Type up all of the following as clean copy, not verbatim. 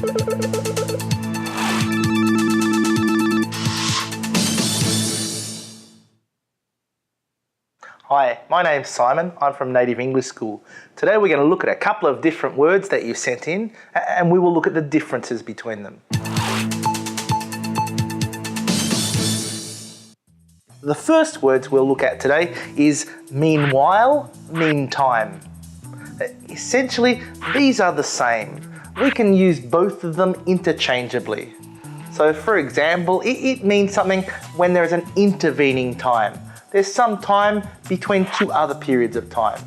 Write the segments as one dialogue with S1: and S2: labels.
S1: Hi, my name's Simon. I'm from Native English School. Today we're going to look at a couple of different words that you've sent in, and we will look at the differences between them. The first words we'll look at today is meanwhile, meantime. Essentially, these are the same. We can use both of them interchangeably. So for example, it means something when there is an intervening time. There's some time between two other periods of time.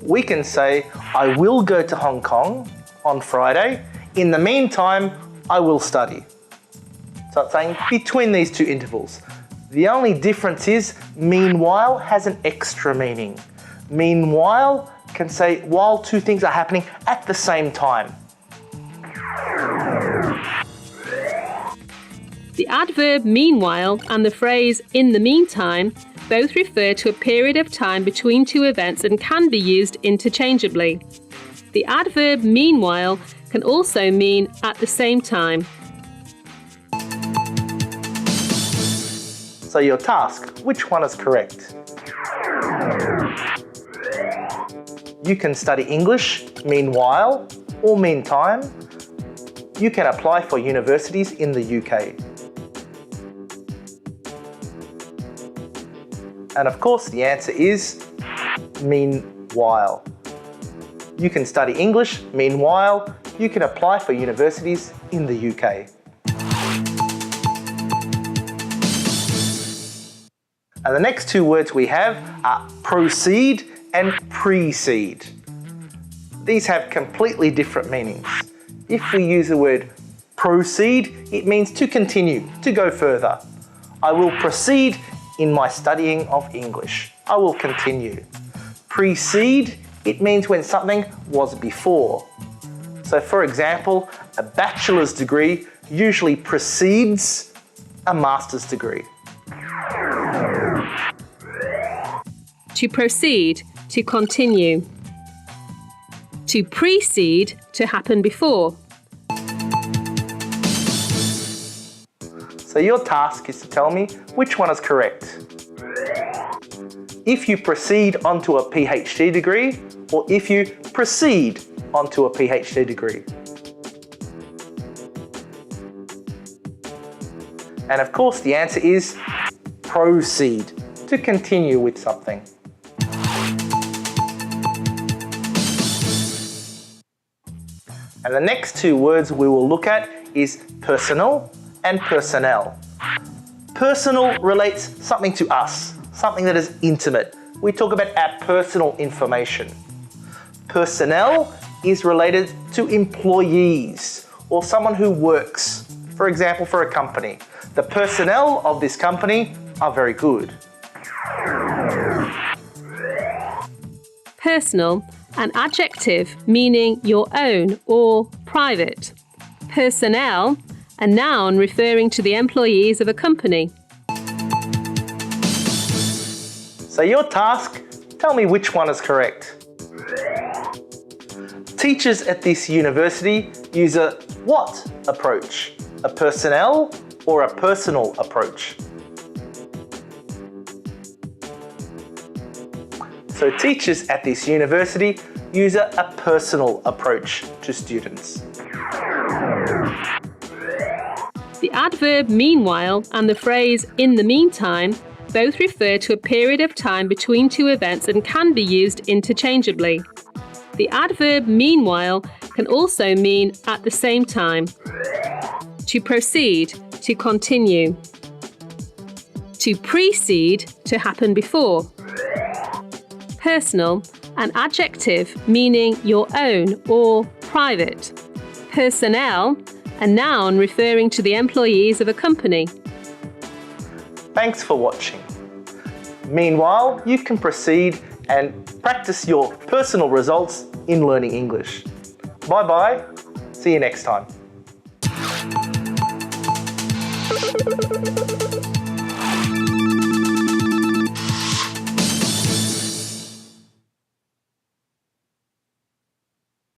S1: We can say, I will go to Hong Kong on Friday. In the meantime, I will study. So it's saying between these two intervals. The only difference is meanwhile has an extra meaning. Meanwhile can say while two things are happening at the same time.
S2: The adverb meanwhile and the phrase in the meantime both refer to a period of time between two events and can be used interchangeably. The adverb meanwhile can also mean at the same time.
S1: So your task, which one is correct? You can study English meanwhile or meantime. You can apply for universities in the UK. And of course the answer is meanwhile. You can study English meanwhile. You can apply for universities in the UK. And the next two words we have are proceed and precede. These have completely different meanings. If we use the word proceed, it means to continue, to go further. I will proceed in my studying of English. I will continue. Precede, it means when something was before. So for example, a bachelor's degree usually precedes a master's degree.
S2: To proceed, to continue. To precede, to happen before.
S1: So your task is to tell me which one is correct. If you proceed onto a PhD degree, or if you proceed onto a PhD degree. And of course the answer is proceed, to continue with something. And the next two words we will look at is personal and personnel. Personal relates something to us, something that is intimate. We talk about our personal information. Personnel is related to employees or someone who works, for example, for a company. The personnel of this company are very good.
S2: Personal, an adjective meaning your own or private. Personnel, a noun referring to the employees of a company.
S1: So your task, tell me which one is correct. Teachers at this university use a what approach? A personnel or a personal approach? So teachers at this university use a personal approach to students.
S2: The adverb meanwhile and the phrase in the meantime both refer to a period of time between two events and can be used interchangeably. The adverb meanwhile can also mean at the same time. To proceed, to continue. To precede, to happen before. Personal, an adjective meaning your own or private. Personnel, a noun referring to the employees of a company.
S1: Thanks for watching. Meanwhile, you can proceed and practice your personal results in learning English. Bye-bye. See you next time.